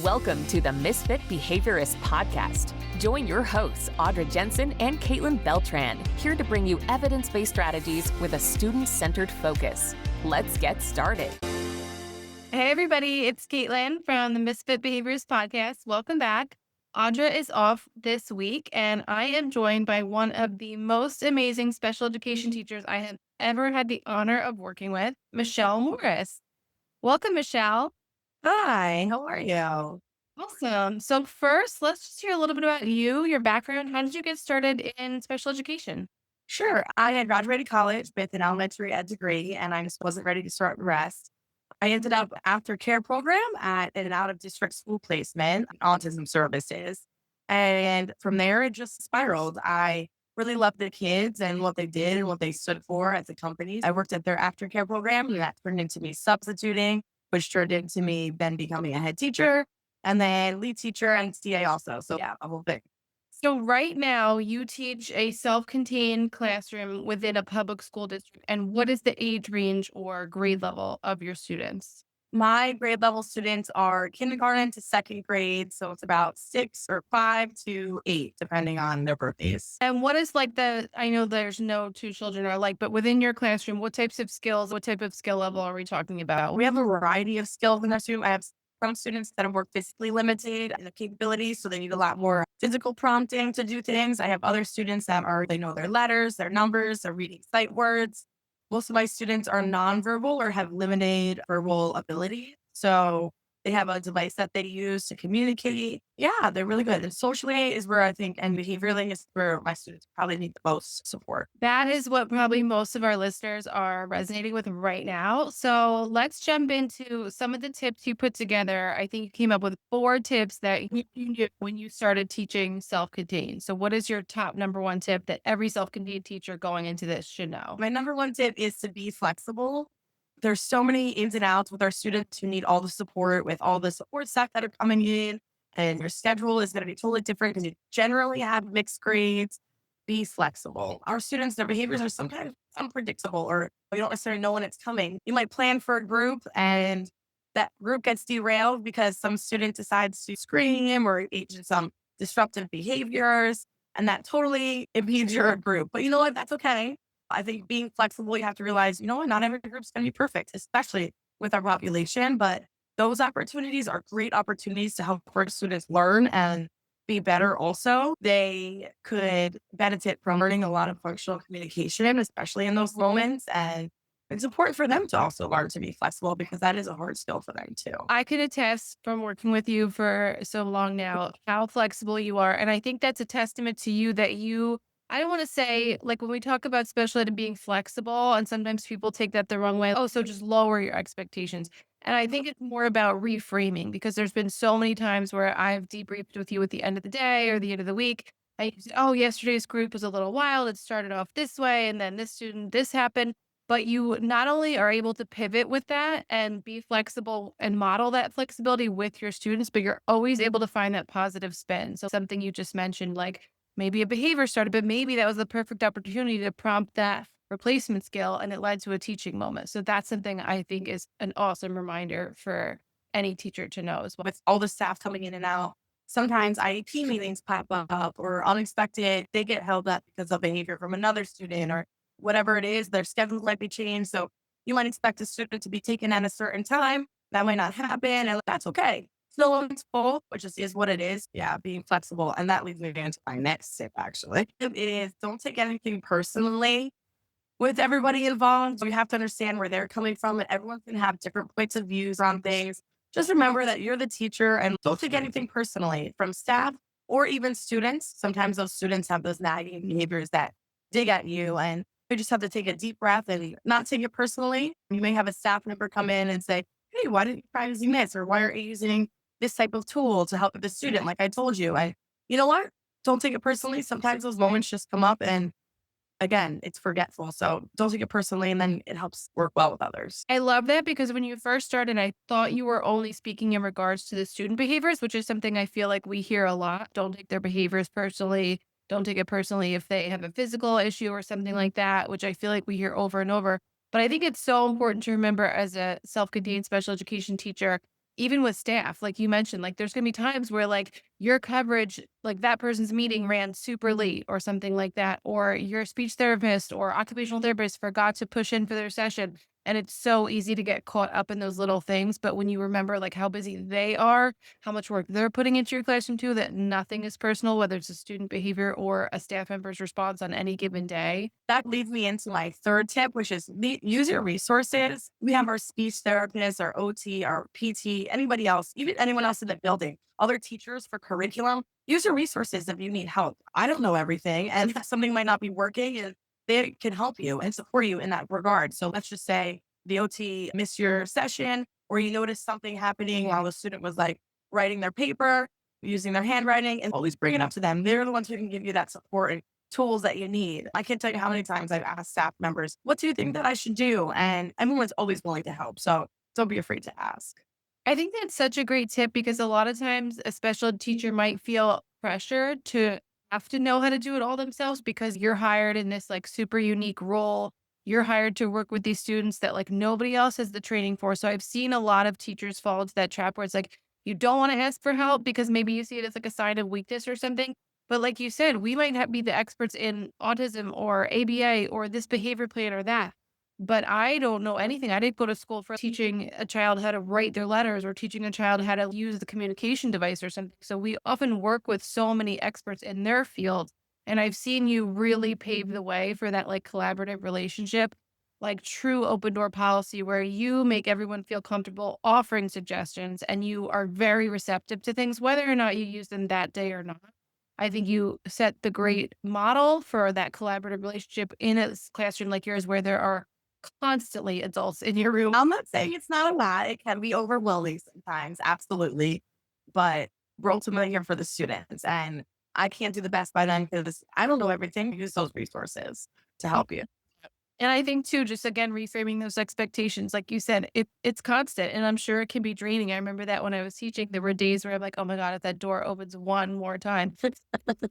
Welcome to the Misfit Behaviorists podcast. Join your hosts, Audra Jensen and Caitlin Beltran, here to bring you evidence-based strategies with a student-centered focus. Let's get started. Hey, everybody, it's Caitlin from the Misfit Behaviorists podcast. Welcome back. Audra is off this week, and I am joined by one of the most amazing special education teachers I have ever had the honor of working with, Michelle Morris. Welcome, Michelle. Hi, how are you? Awesome. So first, let's just hear a little bit about you, your background. How did you get started in special education? Sure. I had graduated college with an elementary ed degree, and I just wasn't ready to start the rest. I ended up aftercare program at an out of district school placement, autism services. And from there, it just spiraled. I really loved the kids and what they did and what they stood for as a company. I worked at their aftercare program, and that turned into me substituting, which turned into me then becoming a head teacher and then lead teacher and CA also. So, yeah, a whole thing. So right now you teach a self-contained classroom within a public school district. And what is the age range or grade level of your students? My grade level students are kindergarten to second grade. So it's about 6 or 5 to 8, depending on their birthdays. And what is I know there's no two children are alike, but within your classroom, what types of skills, what type of skill level are we talking about? We have a variety of skills in our student. I have some students that are more physically limited in their capabilities. So they need a lot more physical prompting to do things. I have other students they know their letters, their numbers, they're reading sight words. Most of my students are nonverbal or have limited verbal ability. So they have a device that they use to communicate. Yeah, they're really good. And socially is where I think, and behaviorally is where my students probably need the most support. That is what probably most of our listeners are resonating with right now. So let's jump into some of the tips you put together. I think you came up with 4 tips that you knew when you started teaching self-contained. So what is your top number 1 tip that every self-contained teacher going into this should know? My number 1 tip is to be flexible. There's so many ins and outs with our students who need all the support with all the support staff that are coming in, and your schedule is going to be totally different because you generally have mixed grades. Be flexible. Our students, their behaviors are sometimes unpredictable, or you don't necessarily know when it's coming. You might plan for a group and that group gets derailed because some student decides to scream or engage in some disruptive behaviors, and that totally impedes your group. But you know what? That's okay. I think being flexible, you have to realize, you know what, not every group's going to be perfect, especially with our population. But those opportunities are great opportunities to help our students learn and be better. Also, they could benefit from learning a lot of functional communication, especially in those moments. And it's important for them to also learn to be flexible because that is a hard skill for them too. I can attest from working with you for so long now how flexible you are. And I think that's a testament to you that I don't want to say, like when we talk about special ed and being flexible, and sometimes people take that the wrong way. Oh, so just lower your expectations. And I think it's more about reframing because there's been so many times where I've debriefed with you at the end of the day or the end of the week. I said, oh, yesterday's group was a little wild. It started off this way, and then this happened. But you not only are able to pivot with that and be flexible and model that flexibility with your students, but you're always able to find that positive spin. So something you just mentioned, like maybe a behavior started, but maybe that was the perfect opportunity to prompt that replacement skill and it led to a teaching moment. So that's something I think is an awesome reminder for any teacher to know as well. With all the staff coming in and out, sometimes IEP meetings pop up or unexpected, they get held up because of behavior from another student or whatever it is, their schedule might be changed. So you might expect a student to be taken at a certain time. That might not happen, and that's okay. Still it's full, which is what it is. Yeah, being flexible. And that leads me into my next tip, actually. It is don't take anything personally with everybody involved. You have to understand where they're coming from, and everyone's going to have different points of views on things. Just remember that you're the teacher and don't take anything personally from staff or even students. Sometimes those students have those nagging behaviors that dig at you, and you just have to take a deep breath and not take it personally. You may have a staff member come in and say, hey, why didn't you try using this? Or why are you using this type of tool to help the student? Like I told you, you know what? Don't take it personally. Sometimes those moments just come up and again, it's forgetful. So don't take it personally, and then it helps work well with others. I love that because when you first started, I thought you were only speaking in regards to the student behaviors, which is something I feel like we hear a lot. Don't take their behaviors personally. Don't take it personally if they have a physical issue or something like that, which I feel like we hear over and over. But I think it's so important to remember as a self-contained special education teacher, even with staff, like you mentioned, like there's going to be times where like your coverage, like that person's meeting ran super late or something like that, or your speech therapist or occupational therapist forgot to push in for their session. And it's so easy to get caught up in those little things. But when you remember like how busy they are, how much work they're putting into your classroom too, that nothing is personal, whether it's a student behavior or a staff member's response on any given day. That leads me into my third tip, which is use your resources. We have our speech therapists, our OT, our PT, anybody else, even anyone else in the building, other teachers for curriculum. Use your resources if you need help. I don't know everything, and something might not be working, and they can help you and support you in that regard. So let's just say the OT missed your session, or you noticed something happening while the student was like writing their paper, using their handwriting, and always bring it up to them. They're the ones who can give you that support tools that you need. I can't tell you how many times I've asked staff members, what do you think that I should do? And everyone's always willing to help. So don't be afraid to ask. I think that's such a great tip because a lot of times a special ed teacher might feel pressured to have to know how to do it all themselves because you're hired in this like super unique role. You're hired to work with these students that like nobody else has the training for. So I've seen a lot of teachers fall into that trap where it's like you don't want to ask for help because maybe you see it as like a sign of weakness or something. But like you said, we might not be the experts in autism or ABA or this behavior plan or that. But I don't know anything. I didn't go to school for teaching a child how to write their letters or teaching a child how to use the communication device or something. So we often work with so many experts in their field. And I've seen you really pave the way for that like collaborative relationship, like true open door policy where you make everyone feel comfortable offering suggestions and you are very receptive to things, whether or not you use them that day or not. I think you set the great model for that collaborative relationship in a classroom like yours where there are constantly adults in your room. I'm not saying it's not a lot. It can be overwhelming sometimes, absolutely. But we're ultimately here for the students. And I can't do the best by them because I don't know everything. Use those resources to help you. And I think too, just again, reframing those expectations, like you said, it's constant and I'm sure it can be draining. I remember that when I was teaching, there were days where I'm like, oh my God, if that door opens one more time,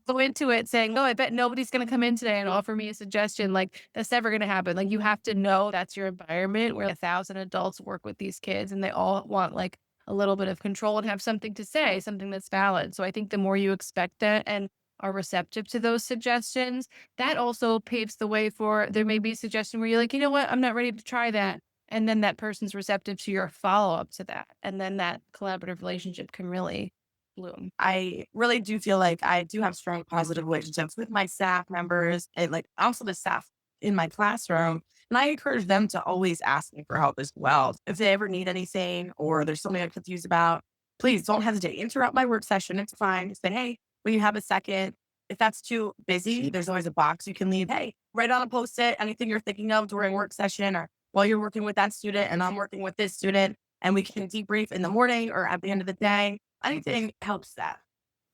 go into it saying, no, I bet nobody's going to come in today and offer me a suggestion. Like that's never going to happen. Like you have to know that's your environment where 1,000 adults work with these kids and they all want like a little bit of control and have something to say, something that's valid. So I think the more you expect that and are receptive to those suggestions, that also paves the way for there may be a suggestion where you're like, you know what, I'm not ready to try that. And then that person's receptive to your follow up to that. And then that collaborative relationship can really bloom. I really do feel like I do have strong positive relationships with my staff members and like also the staff in my classroom. And I encourage them to always ask me for help as well. If they ever need anything or there's something I'm confused about, please don't hesitate. Interrupt my work session. It's fine. Say, hey, when you have a second, if that's too busy, there's always a box you can leave. Hey, write on a post-it anything you're thinking of during work session or while you're working with that student and I'm working with this student and we can debrief in the morning or at the end of the day. Anything helps that.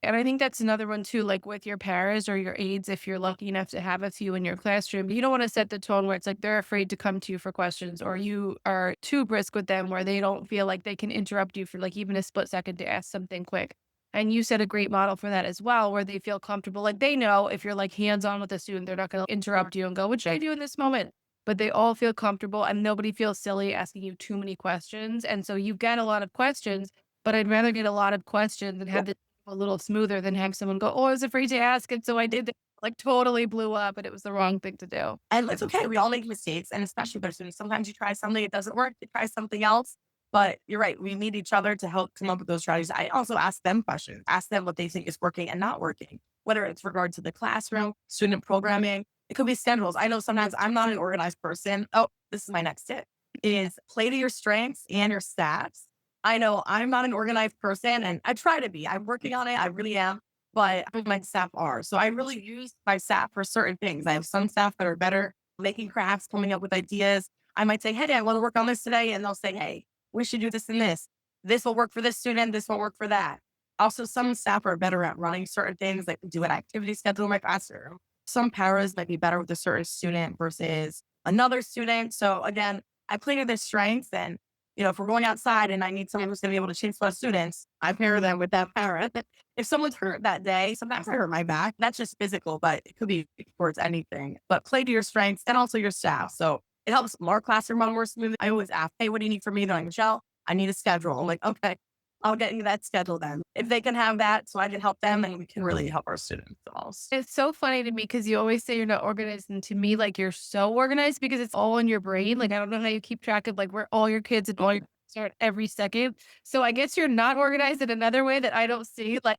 And I think that's another one too, like with your paras or your aides, if you're lucky enough to have a few in your classroom, you don't want to set the tone where it's like they're afraid to come to you for questions or you are too brisk with them where they don't feel like they can interrupt you for like even a split second to ask something quick. And you set a great model for that as well, where they feel comfortable. Like they know if you're like hands on with a student, they're not going to interrupt you and go, what should I do in this moment? But they all feel comfortable and nobody feels silly asking you too many questions. And so you get a lot of questions, but I'd rather get a lot of questions and have it a little smoother than have someone go, oh, I was afraid to ask. And so I did this, like totally blew up and it was the wrong thing to do. And it's okay. We all make mistakes. And especially with our students, sometimes you try something, it doesn't work, you try something else. But you're right. We need each other to help come up with those strategies. I also ask them questions, ask them what they think is working and not working, whether it's regard to the classroom, student programming. It could be schedules. I know sometimes I'm not an organized person. Oh, this is my next tip is play to your strengths and your stats. I know I'm not an organized person and I try to be. I'm working on it. I really am. But my staff are. So I really use my staff for certain things. I have some staff that are better making crafts, coming up with ideas. I might say, hey, I want to work on this today. And they'll say, hey, we should do this and this. This will work for this student. This will work for that. Also, some staff are better at running certain things, like do an activity schedule in my classroom. Some paras might be better with a certain student versus another student. So again, I play to their strengths. And, you know, if we're going outside and I need someone who's going to be able to chase my students, I pair them with that para. If someone's hurt that day, sometimes I hurt my back. That's just physical, but it could be towards anything. But play to your strengths and also your staff. So it helps our classroom run more smoothly. I always ask, hey, what do you need from me? They're like, Michelle, I need a schedule. I'm like, okay, I'll get you that schedule then. If they can have that so I can help them, and we can really help our students the most. It's so funny to me because you always say you're not organized, and to me, like, you're so organized because it's all in your brain. Like, I don't know how you keep track of like where all your kids and all your start every second. So I guess you're not organized in another way that I don't see. Like,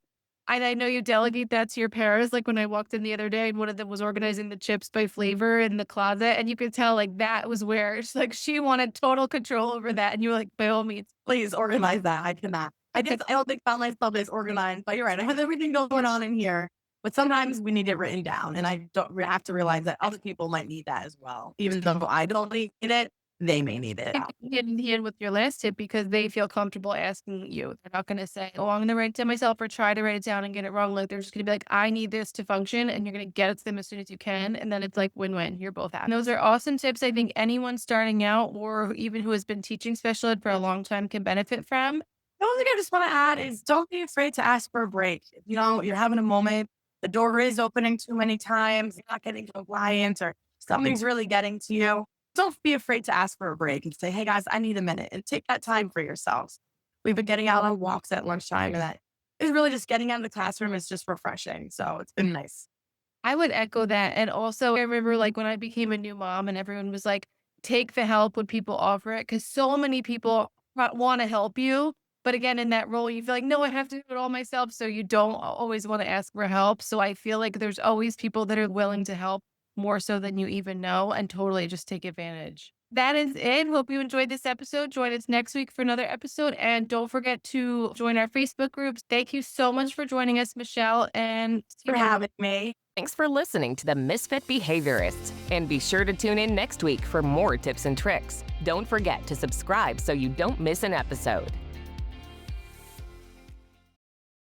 and I know you delegate that to your parents. Like when I walked in the other day and one of them was organizing the chips by flavor in the closet, and you could tell like that was where it's like she wanted total control over that, and you were like, by all means, Please organize that. I cannot. I don't think found myself as organized, but you're right. I have everything going on in here. But sometimes we need it written down. And I don't have to realize that other people might need that as well. Even though I don't need it, they may need it. hand in hand with your last tip because they feel comfortable asking you. They're not going to say, "Oh, I'm going to write it down myself," or try to write it down and get it wrong. Like they're just going to be like, "I need this to function," and you're going to get it to them as soon as you can, and then it's like win-win. You're both happy. And those are awesome tips. I think anyone starting out or even who has been teaching special ed for a long time can benefit from. The only thing I just want to add is don't be afraid to ask for a break. If you're having a moment, the door is opening too many times, you're not getting compliant, or something's really getting to you. Don't be afraid to ask for a break and say, hey guys, I need a minute, and take that time for yourselves. We've been getting out on walks at lunchtime, and that is really just getting out of the classroom is just refreshing. So it's been nice. I would echo that. And also, I remember like when I became a new mom and everyone was like, take the help when people offer it. Cause so many people want to help you. But again, in that role, you feel like, no, I have to do it all myself. So you don't always want to ask for help. So I feel like there's always people that are willing to help more so than you even know and totally just take advantage. That is it. Hope you enjoyed this episode. Join us next week for another episode. And don't forget to join our Facebook groups. Thank you so much for joining us, Michelle. And For having me. Thanks for listening to the Misfit Behaviorists, and be sure to tune in next week for more tips and tricks. Don't forget to subscribe so you don't miss an episode.